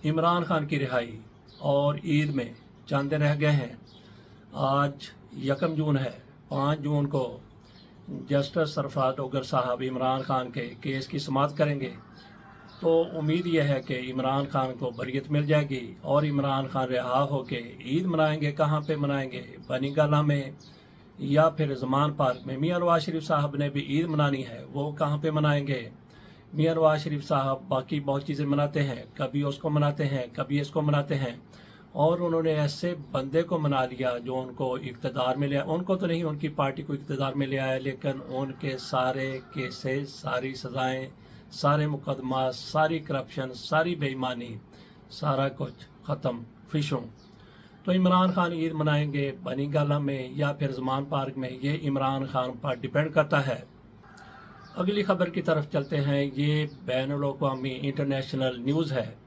इमरान खान की रिहाई और ईद में चंद दिन रह गए हैं। आज 1 जून है। 5 जून को जस्टिस सरफराज डोगर साहब इमरान खान के केस की समाअत करेंगे। तो उम्मीद यह है कि इमरान खान को बरियत मिल जाएगी और इमरान खान रिहा होके ईद मनाएंगे। कहाँ पे मनाएंगे? बनी गाला में या फिर ज़मान पार्क में? मियां नवाज शरीफ साहब ने भी ईद मनानी है, वो कहाँ पे मनाएंगे? मियां नवाज शरीफ साहब बाकी बहुत चीज़ें मनाते हैं, कभी उसको मनाते हैं, कभी इसको मनाते हैं, और उन्होंने ऐसे बंदे को मना लिया जो उनको इक़्तिदार में ले आया। उनको तो नहीं, उनकी पार्टी को इक़्तिदार में ले आया, लेकिन उनके सारे केसेस, सारी सज़ाएँ, सारे मुकदमा, सारी करप्शन, सारी बेईमानी, सारा कुछ ख़त्म, फिशों। तो इमरान खान ईद मनाएंगे बनी गाला में या फिर ज़मान पार्क में, ये इमरान खान पर डिपेंड करता है। अगली खबर की तरफ चलते हैं। ये बैनुल-अक़वामी इंटरनेशनल न्यूज़ है।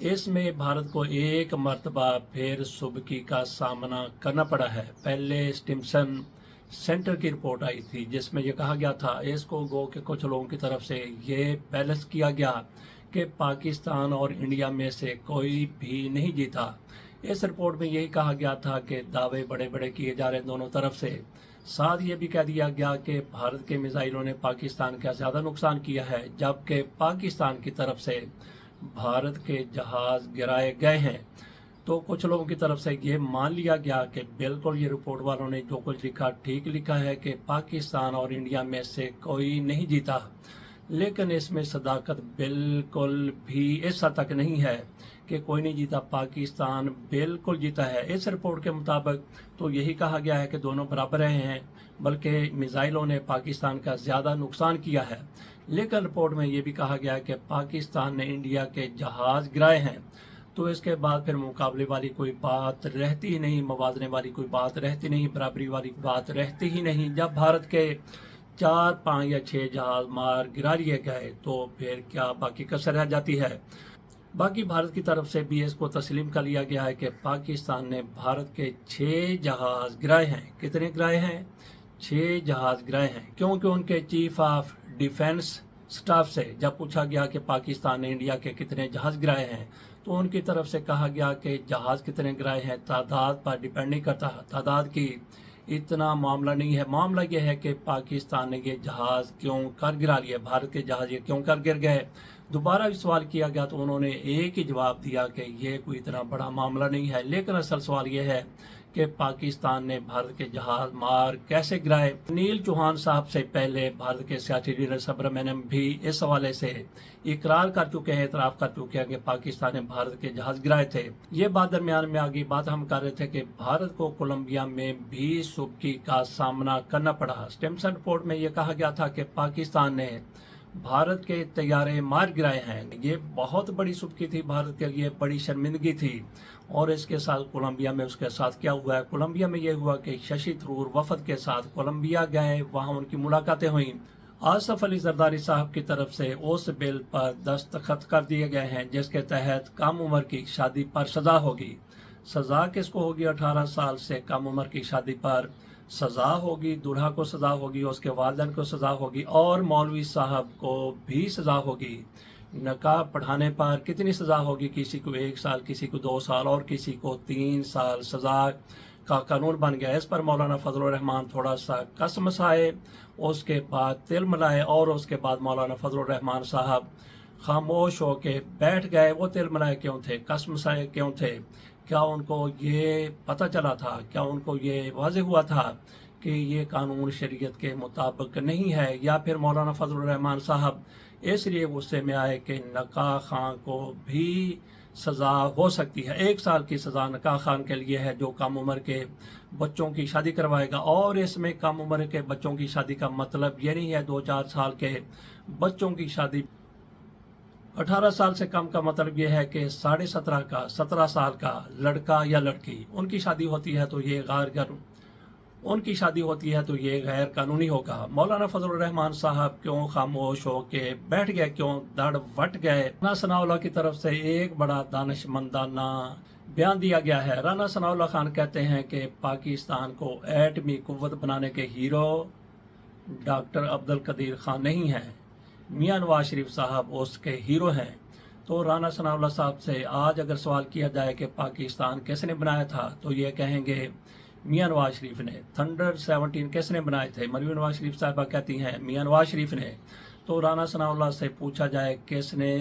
इसमें भारत को एक मरतबा फिर सुबकी का सामना करना पड़ा है। पहले स्टिम्सन सेंटर की रिपोर्ट आई थी जिसमें यह कहा गया था, इसको गो के कुछ लोगों की तरफ से ये बैलेंस किया गया कि पाकिस्तान और इंडिया में से कोई भी नहीं जीता। इस रिपोर्ट में यही कहा गया था कि दावे बड़े बड़े किए जा रहे हैं दोनों तरफ से। साथ ये भी कह दिया गया कि भारत के मिसाइलों ने पाकिस्तान का ज़्यादा नुकसान किया है, जबकि पाकिस्तान की तरफ से भारत के जहाज़ गिराए गए हैं। तो कुछ लोगों की तरफ से ये मान लिया गया कि बिल्कुल ये रिपोर्ट वालों ने जो कुछ लिखा ठीक लिखा है कि पाकिस्तान और इंडिया में से कोई नहीं जीता। लेकिन इसमें सदाकत बिल्कुल भी इस हद तक नहीं है कि कोई नहीं जीता, पाकिस्तान बिल्कुल जीता है। इस रिपोर्ट के मुताबिक तो यही कहा गया है कि दोनों बराबर रहे हैं, बल्कि मिसाइलों ने पाकिस्तान का ज़्यादा नुकसान किया है। लेकिन रिपोर्ट में ये भी कहा गया है कि पाकिस्तान ने इंडिया के जहाज़ गिराए हैं। तो इसके बाद फिर मुकाबले वाली कोई बात रहती ही नहीं, मवाजने वाली कोई बात रहती नहीं, बराबरी वाली बात रहती ही नहीं। जब भारत के 4, 5 या 6 जहाज मार गिरा लिए गए तो फिर क्या बाकी कसर रह जाती है? बाकी भारत की तरफ से भी इसको तस्लीम कर लिया गया है कि पाकिस्तान ने भारत के 6 जहाज गिराए हैं। कितने गिराए हैं? 6 जहाज गिराए हैं, क्योंकि उनके चीफ ऑफ डिफेंस स्टाफ से जब पूछा गया कि पाकिस्तान ने इंडिया के कितने जहाज गिराए हैं, तो उनकी तरफ से कहा गया कि जहाज कितने गिराए हैं तादाद पर डिपेंड नहीं करता, तादाद की इतना मामला नहीं है। मामला यह है कि पाकिस्तान ने ये जहाज़ क्यों कर गिरा लिए, भारत के जहाज़ ये क्यों कर गिर गए। दोबारा भी सवाल किया गया तो उन्होंने एक ही जवाब दिया कि ये कोई इतना बड़ा मामला नहीं है। लेकिन असल सवाल ये है कि पाकिस्तान ने भारत के जहाज मार कैसे गिराए। नील चौहान साहब से पहले भारत के सियासी लीडर सुब्रमण्यम भी इस हवाले से इकरार कर चुके हैं, इतराफ़ कर चुके हैं कि पाकिस्तान ने भारत के जहाज गिराए थे। ये बात दरमियान में आ गई। बात हम कर रहे थे कि भारत को कोलंबिया में भी सुबकी का सामना करना पड़ा। स्टिम्सन रिपोर्ट में यह कहा गया था कि पाकिस्तान ने भारत के तैयारे मार गिराए हैं। ये बहुत बड़ी सुबकी थी, भारत के लिए बड़ी शर्मिंदगी थी। और इसके साथ कोलंबिया में उसके साथ क्या हुआ है? कोलंबिया में ये हुआ कि शशि थरूर वफद के साथ कोलंबिया गए, वहाँ उनकी मुलाकातें हुई। आसफ अली जरदारी साहब की तरफ से उस बिल पर दस्तखत कर दिए गए हैं जिसके तहत कम उम्र की शादी पर सज़ा होगी। सज़ा किसको होगी? 18 साल से कम उम्र की शादी पर सज़ा होगी। दूल्हा को सज़ा होगी, उसके वालिदैन को सज़ा होगी और मौलवी साहब को भी सज़ा होगी। नकाब पढ़ाने पर कितनी सज़ा होगी? किसी को 1 साल, किसी को 2 साल और किसी को 3 साल सज़ा का कानून बन गया। इस पर मौलाना फजलुर रहमान थोड़ा सा कस मसाए, उसके बाद तिल मिलाए और उसके बाद मौलाना फजलुर रहमान साहब खामोश होके बैठ गए। वो तिल मिलाए क्यों थे? कस मसाए क्यों थे? क्या उनको ये पता चला था? क्या उनको ये वाज़ेह हुआ था कि ये कानून शरीयत के मुताबिक नहीं है? या फिर मौलाना फजलुर रहमान साहब इसलिए गुस्से में आए कि नका खां को भी सज़ा हो सकती है? 1 साल की सज़ा नका खान के लिए है जो कम उम्र के बच्चों की शादी करवाएगा। और इसमें कम उम्र के बच्चों की शादी का मतलब ये नहीं है 2-4 साल के बच्चों की शादी। 18 साल से कम का मतलब ये है कि 17.5 का, 17 साल का लड़का या लड़की, उनकी शादी होती है तो ये गैर कानूनी होगा। मौलाना फजलुर रहमान साहब क्यों खामोश हो के बैठ गए? क्यों दड़ वट गए? राना सनाउल्लाह की तरफ से एक बड़ा दानिशमंदाना बयान दिया गया है। राना सनाउल्लाह खान कहते हैं कि पाकिस्तान को एटमी कुव्वत बनाने के हीरो डॉक्टर अब्दुल कदीर खान नहीं है, मियां नवाज शरीफ साहब उसके हीरो हैं। تو رانا ثناءاللہ صاحب سے آج اگر سوال کیا جائے کہ پاکستان کس نے بنایا تھا تو یہ کہیں گے میاں نواز شریف نے۔ تھنڈر 17 کس نے بنائے تھے؟ مریم نواز شریف صاحبہ کہتی ہیں میاں نواز شریف نے۔ تو رانا ثناءاللہ سے پوچھا جائے کس نے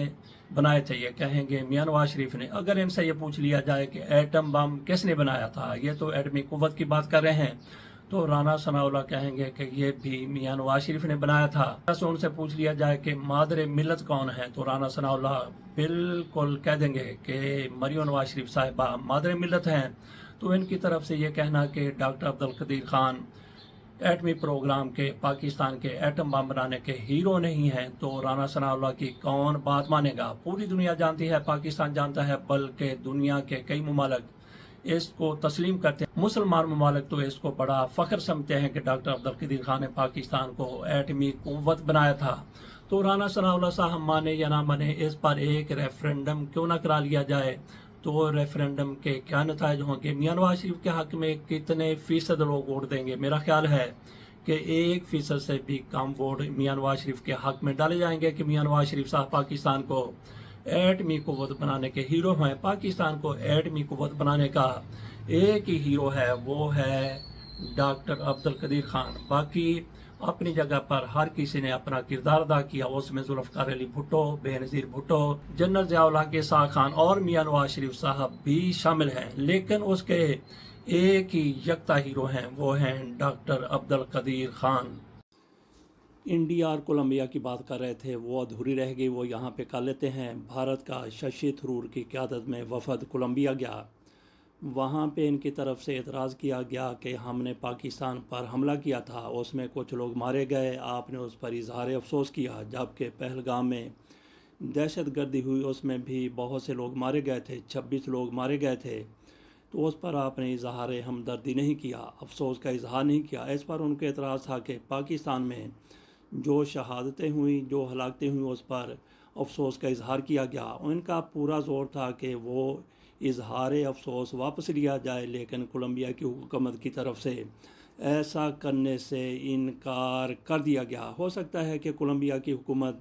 بنائے تھے، یہ کہیں گے میاں نواز شریف نے۔ اگر ان سے یہ پوچھ لیا جائے کہ ایٹم بم کس نے بنایا تھا، یہ تو ایٹمی قوت کی بات کر رہے ہیں، تو رانا ثناءاللہ کہیں گے کہ یہ بھی میاں نواز شریف نے بنایا تھا۔ بس ان سے پوچھ لیا جائے کہ مادر ملت کون ہے تو رانا ثناءاللہ بالکل کہہ دیں گے کہ مریم نواز شریف صاحبہ مادر ملت ہیں۔ تو ان کی طرف سے یہ کہنا کہ ڈاکٹر عبدالقدیر خان ایٹمی پروگرام کے پاکستان کے ایٹم بم بنانے کے ہیرو نہیں ہیں تو رانا ثناءاللہ کی کون بات مانے گا؟ پوری دنیا جانتی ہے، پاکستان جانتا ہے، بلکہ دنیا کے کئی ممالک اس کو تسلیم کرتے ہیں۔ مسلمان ممالک تو اس کو بڑا فخر سمجھتے ہیں کہ ڈاکٹر عبدالقدیر خان نے پاکستان کو ایٹمی قوت بنایا تھا۔ تو رانا ثناءاللہ صاحب مانے یا نہ مانے، اس پر ایک ریفرنڈم کیوں نہ کرا لیا جائے؟ تو ریفرنڈم کے کیا نتائج ہوں گے؟ میاں نواز شریف کے حق میں کتنے فیصد لوگ ووٹ دیں گے؟ میرا خیال ہے کہ 1% سے بھی کم ووٹ میاں نواز شریف کے حق میں ڈالے جائیں گے کہ میاں نواز شریف صاحب پاکستان کو ایٹمی قوت بنانے کے ہیرو ہیں۔ پاکستان کو ایٹمی قوت بنانے کا ایک ہی ہیرو ہے، وہ ہے ڈاکٹر عبدالقدیر خان۔ باقی اپنی جگہ پر ہر کسی نے اپنا کردار ادا کیا، اس میں ذوالفقار علی بھٹو، بے نظیر بھٹو، جنرل ضیاء الحق اسحاق خان اور میاں نواز شریف صاحب بھی شامل ہیں، لیکن اس کے ایک ہی یکتا ہیرو ہیں، وہ ہیں ڈاکٹر عبدالقدیر خان۔ انڈیا اور کولمبیا کی بات کر رہے تھے، وہ ادھوری رہ گئی، وہ یہاں پہ کر لیتے ہیں۔ بھارت کا ششی تھرور کی قیادت میں وفد کولمبیا گیا، وہاں پہ ان کی طرف سے اعتراض کیا گیا کہ ہم نے پاکستان پر حملہ کیا تھا، اس میں کچھ لوگ مارے گئے، آپ نے اس پر اظہار افسوس کیا، جبکہ پہلگام میں دہشت گردی ہوئی، اس میں بھی بہت سے لوگ مارے گئے تھے، 26 لوگ مارے گئے تھے، تو اس پر آپ نے اظہار ہمدردی نہیں کیا، افسوس کا اظہار نہیں کیا۔ اس پر ان کا اعتراض تھا کہ پاکستان میں جو شہادتیں ہوئیں، جو ہلاکتیں ہوئیں، اس پر افسوس کا اظہار کیا گیا۔ ان کا پورا زور تھا کہ وہ اظہار افسوس واپس لیا جائے، لیکن کولمبیا کی حکومت کی طرف سے ایسا کرنے سے انکار کر دیا گیا۔ ہو سکتا ہے کہ کولمبیا کی حکومت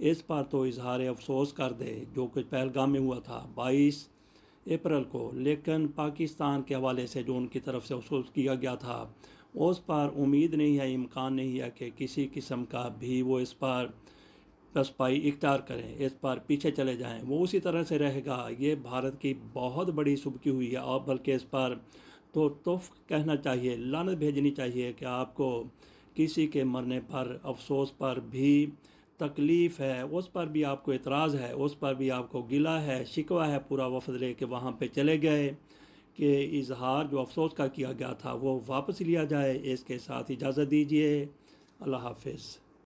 اس پر تو اظہار افسوس کر دے جو کچھ پہلگام میں ہوا تھا 22 اپریل کو، لیکن پاکستان کے حوالے سے جو ان کی طرف سے افسوس کیا گیا تھا اس پر امید نہیں ہے، امکان نہیں ہے کہ کسی قسم کا بھی وہ اس پر پسپائی اختیار کریں، اس پر پیچھے چلے جائیں، وہ اسی طرح سے رہے گا۔ یہ بھارت کی بہت بڑی سبکی ہوئی ہے، اور بلکہ اس پر تو توف کہنا چاہیے، لعنت بھیجنی چاہیے کہ آپ کو کسی کے مرنے پر افسوس پر بھی تکلیف ہے، اس پر بھی آپ کو اعتراض ہے، اس پر بھی آپ کو گلہ ہے، شکوہ ہے، پورا وفد لے کے وہاں پہ چلے گئے کہ اظہار جو افسوس کا کیا گیا تھا وہ واپس لیا جائے۔ اس کے ساتھ اجازت دیجیے، اللہ حافظ۔